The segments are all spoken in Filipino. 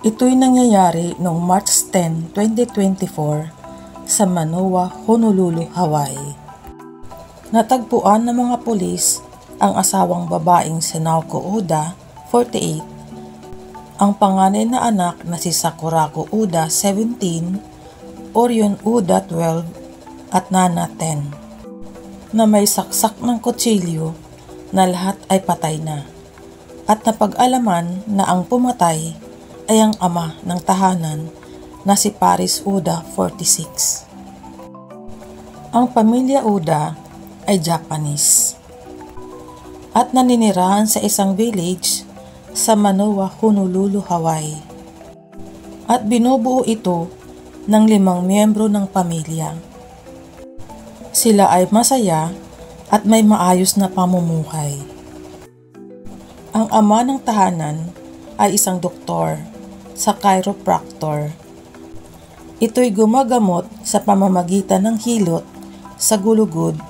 Ito'y nangyayari noong March 10, 2024 sa Manoa, Honolulu, Hawaii. Natagpuan ng mga pulis ang asawang babaeng si Naoko Uda, 48, ang panganay na anak na si Sakurako Uda, 17, Orion Uda, 12, at Nana, 10, na may saksak ng kutsilyo na lahat ay patay na, at napag-alaman na ang pumatay ay ang ama ng tahanan na si Paris Uda, 46. Ang pamilya Uda ay Japanese at naninirahan sa isang village sa Manoa, Honolulu, Hawaii, at binubuo ito ng 5 miyembro ng pamilya. Sila ay masaya at may maayos na pamumuhay. Ang ama ng tahanan ay isang doktor sa chiropractor. Ito'y gumagamot sa pamamagitan ng hilot sa gulugod,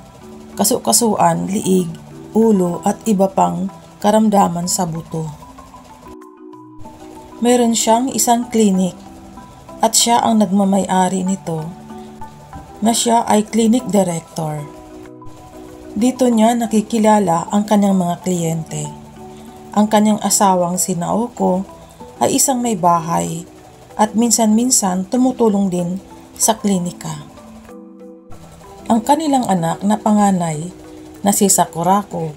kasukasuan, liig, ulo at iba pang karamdaman sa buto. Meron siyang isang clinic at siya ang nagmamay-ari nito, na siya ay clinic director. Dito niya nakikilala ang kanyang mga kliyente. Ang kanyang asawang si Naoko ay isang may bahay at minsan-minsan tumutulong din sa klinika. Ang kanilang anak na panganay na si Sakurako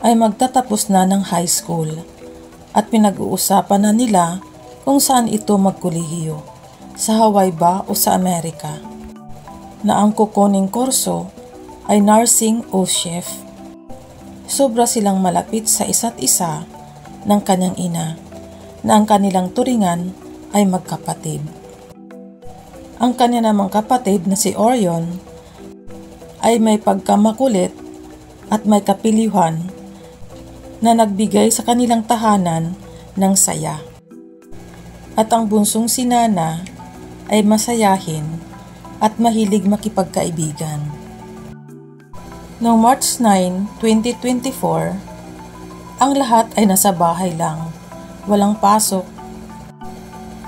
ay magtatapos na ng high school at pinag-uusapan na nila kung saan ito magkolehiyo, sa Hawaii ba o sa Amerika, na ang kukuning kurso ay nursing o chef. Sobra silang malapit sa isa't isa ng kanyang ina, na ang kanilang turingan ay magkapatid. Ang kanya namang kapatid na si Orion ay may pagkamakulit at may kapilihan na nagbigay sa kanilang tahanan ng saya. At ang bunsong si Nana ay masayahin at mahilig makipagkaibigan. Noong March 9, 2024, ang lahat ay nasa bahay lang. Walang pasok.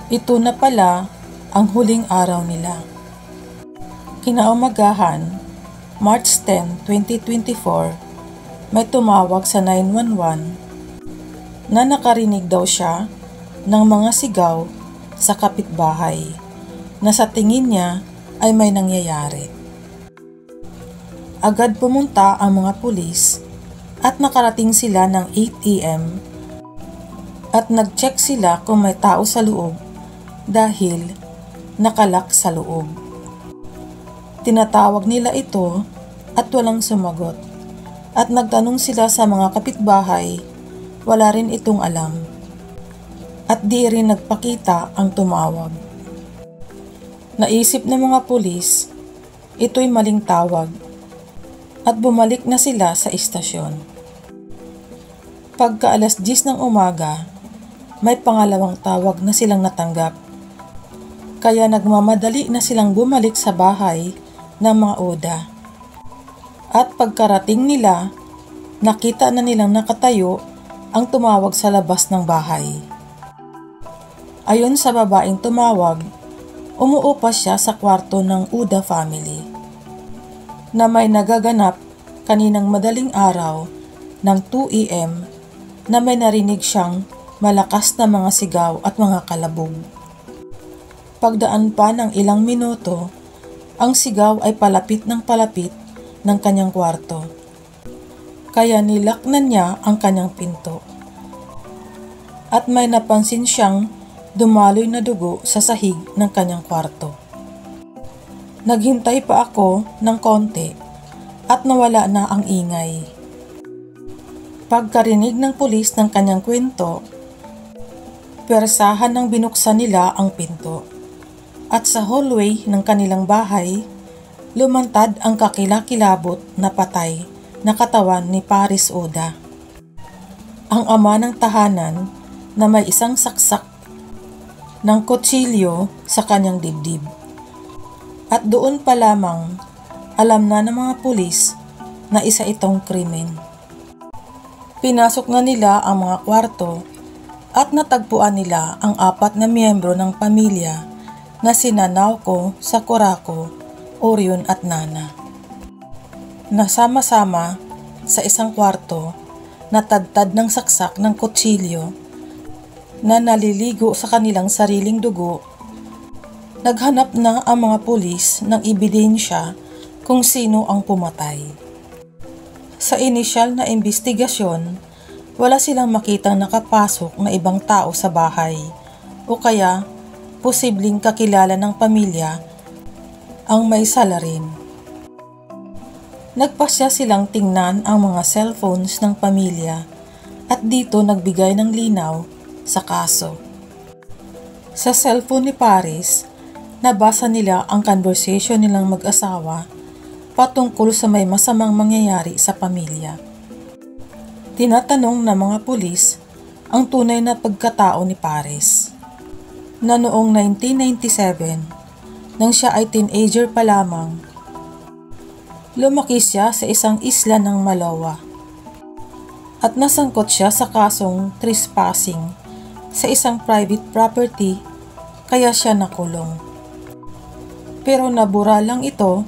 Ito na pala ang huling araw nila. Kinaumagahan, March 10, 2024, may tumawag sa 911 na nakarinig daw siya ng mga sigaw sa kapitbahay na sa tingin niya ay may nangyayari. Agad pumunta ang mga pulis at nakarating sila ng 8 AM at nag-check sila kung may tao sa loob dahil nakalak sa loob. Tinatawag nila ito at walang sumagot, at nagtanong sila sa mga kapitbahay, wala rin itong alam, at di rin nagpakita ang tumawag. Naisip ng mga pulis, ito'y maling tawag, at bumalik na sila sa istasyon. Pagka alas 10 ng umaga, may pangalawang tawag na silang natanggap. Kaya nagmamadali na silang bumalik sa bahay ng mga Uda. At pagkarating nila, nakita na nilang nakatayo ang tumawag sa labas ng bahay. Ayon sa babaeng tumawag, umuupa siya sa kwarto ng Uda family na may nagaganap kaninang madaling araw ng 2 AM na may narinig siyang malakas na mga sigaw at mga kalabog. Pagdaan pa ng ilang minuto, ang sigaw ay palapit ng kanyang kwarto. Kaya nilaknan niya ang kanyang pinto. At may napansin siyang dumaloy na dugo sa sahig ng kanyang kwarto. Naghintay pa ako ng konti at nawala na ang ingay. Pagkarinig ng pulis ng kanyang kwento, persahan nang binuksan nila ang pinto. At sa hallway ng kanilang bahay, lumantad ang kakilakilabot na patay na katawan ni Paris Uda, ang ama ng tahanan na may isang saksak ng kutsilyo sa kanyang dibdib. At doon pa lamang, alam na ng mga pulis na isa itong krimen. Pinasok na nila ang mga kwarto at natagpuan nila ang 4 na miyembro ng pamilya na sina Naoko, Sakurako, Orion at Nana. Nasama-sama sa isang kwarto, natadtad ng saksak ng kutsilyo na naliligo sa kanilang sariling dugo. Naghanap na ang mga pulis ng ebidensya kung sino ang pumatay. Sa inisyal na investigasyon, wala silang makitang nakapasok na ibang tao sa bahay o kaya posibleng kakilala ng pamilya ang may salarin. Nagpasya silang tingnan ang mga cellphones ng pamilya at dito nagbigay ng linaw sa kaso. Sa cellphone ni Paris, nabasa nila ang conversation nilang mag-asawa patungkol sa may masamang mangyayari sa pamilya. Tinatanong ng mga pulis ang tunay na pagkatao ni Paris, na noong 1997, nang siya ay teenager pa lamang, lumaki siya sa isang isla ng Malawa at nasangkot siya sa kasong trespassing sa isang private property kaya siya nakulong. Pero nabura lang ito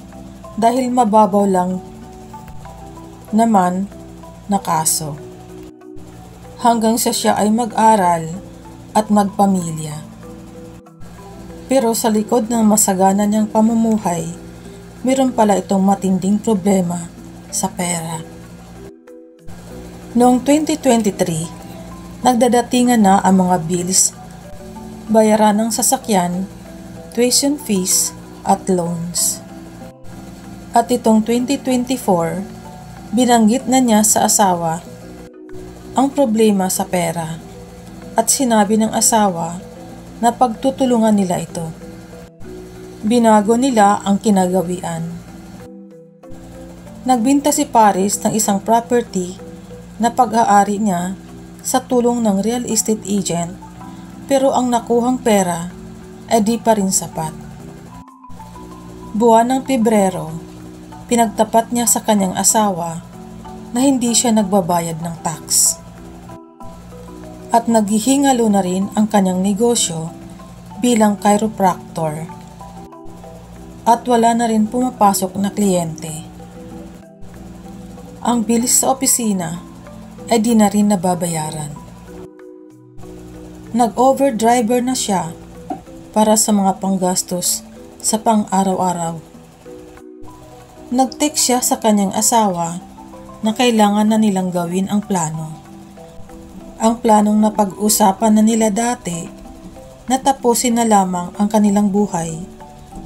dahil mababaw lang naman na kaso. Hanggang sa siya ay mag-aral at magpamilya. Pero sa likod ng masagana niyang pamumuhay, mayroon pala itong matinding problema sa pera. Noong 2023, nagdadatingan na ang mga bills, bayaran ng sasakyan, tuition fees at loans. At itong 2024, binanggit na niya sa asawa ang problema sa pera at sinabi ng asawa na pagtutulungan nila ito. Binago nila ang kinagawian. Nagbinta si Paris ng isang property na pag-aari niya sa tulong ng real estate agent, pero ang nakuhang pera ay di pa rin sapat. Buwan ng Pebrero, pinagtapat niya sa kanyang asawa na hindi siya nagbabayad ng tax. At naghihingalo na rin ang kanyang negosyo bilang chiropractor. At wala na rin pumapasok na kliyente. Ang bilis sa opisina ay di na rin nababayaran. Nag-overdriver na siya para sa mga panggastos sa pang-araw-araw. Nag-text siya sa kanyang asawa na kailangan na nilang gawin ang plano. Ang planong napag-usapan na nila dati na tapusin na lamang ang kanilang buhay,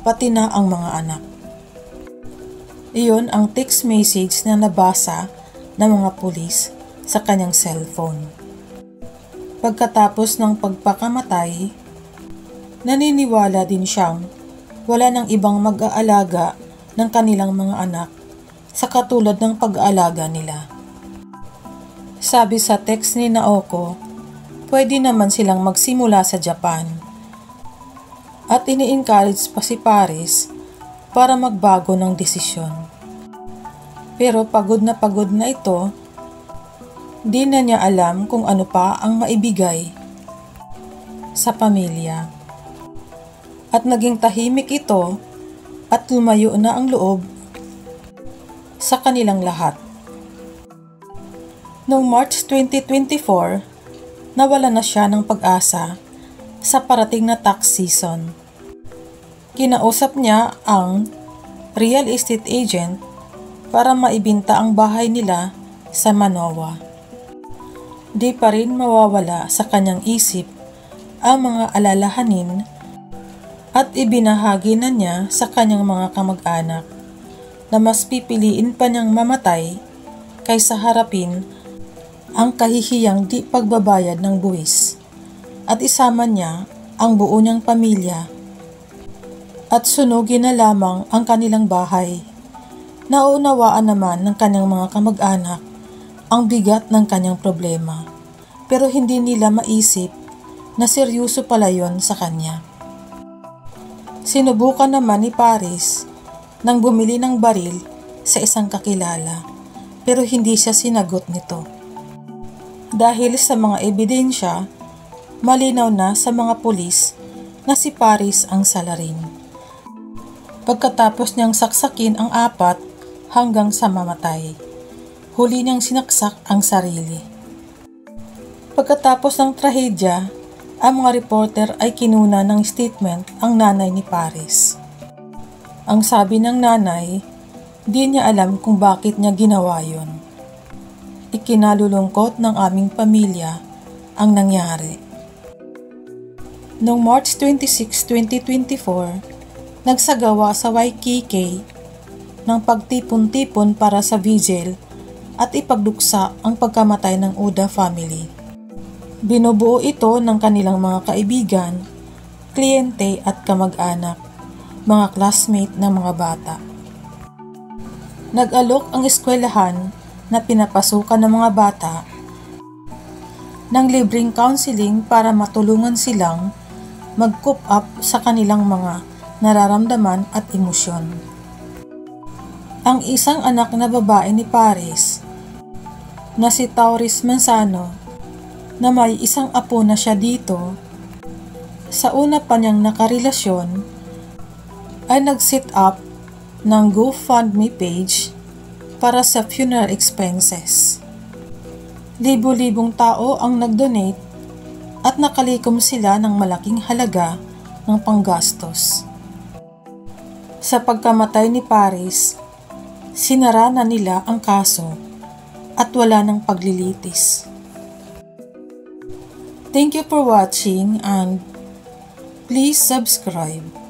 pati na ang mga anak. Iyon ang text message na nabasa ng mga pulis sa kanyang cellphone. Pagkatapos ng pagpakamatay, naniniwala din siyang wala nang ibang mag-aalaga ng kanilang mga anak sa katulad ng pag-aalaga nila. Sabi sa text ni Naoko, pwede naman silang magsimula sa Japan. At ini-encourage pa si Paris para magbago ng desisyon. Pero pagod na ito, di na niya alam kung ano pa ang maibigay sa pamilya. At naging tahimik ito at lumayo na ang loob sa kanilang lahat. Noong March 2024, nawala na siya ng pag-asa sa parating na tax season. Kinausap niya ang real estate agent para maibinta ang bahay nila sa Manoa. Di pa rin mawawala sa kanyang isip ang mga alalahanin at ibinahagi na niya sa kanyang mga kamag-anak na mas pipiliin pa niyang mamatay kaysa harapin ang kahihiyang di pagbabayad ng buwis at isama niya ang buo niyang pamilya at sunugin na lamang ang kanilang bahay. Nauunawaan naman ng kanyang mga kamag-anak ang bigat ng kanyang problema, pero hindi nila maisip na seryoso pala yon sa kanya. Sinubukan naman ni Paris nang bumili ng baril sa isang kakilala, pero hindi siya sinagot nito. Dahil sa mga ebidensya malinaw na sa mga pulis na si Paris ang salarin. Pagkatapos niyang saksakin ang 4 hanggang sa mamatay, huli niyang sinaksak ang sarili. Pagkatapos ng trahedya, ang mga reporter ay kinuna ng statement ang nanay ni Paris. Ang sabi ng nanay, di niya alam kung bakit niya ginawa yun. Ikinalulungkot ng aming pamilya ang nangyari. Noong March 26, 2024, nagsagawa sa YKK ng pagtipon-tipon para sa vigil at ipagduksa ang pagkamatay ng Uda family. Binubuo ito ng kanilang mga kaibigan, kliyente at kamag-anak, mga classmate ng mga bata. Nag-alok ang eskwelahan na pinapasukan ng mga bata ng libreng counseling para matulungan silang mag-cope up sa kanilang mga nararamdaman at emosyon. Ang isang anak na babae ni Paris na si Tauris Manzano na may isang apo na siya dito, sa una pa niyang nakarelasyon ay nag-set up ng GoFundMe page para sa funeral expenses. Libo-libong tao ang nag-donate at nakalikom sila ng malaking halaga ng panggastos. Sa pagkamatay ni Paris, sinara na nila ang kaso at wala ng paglilitis. Thank you for watching and please subscribe.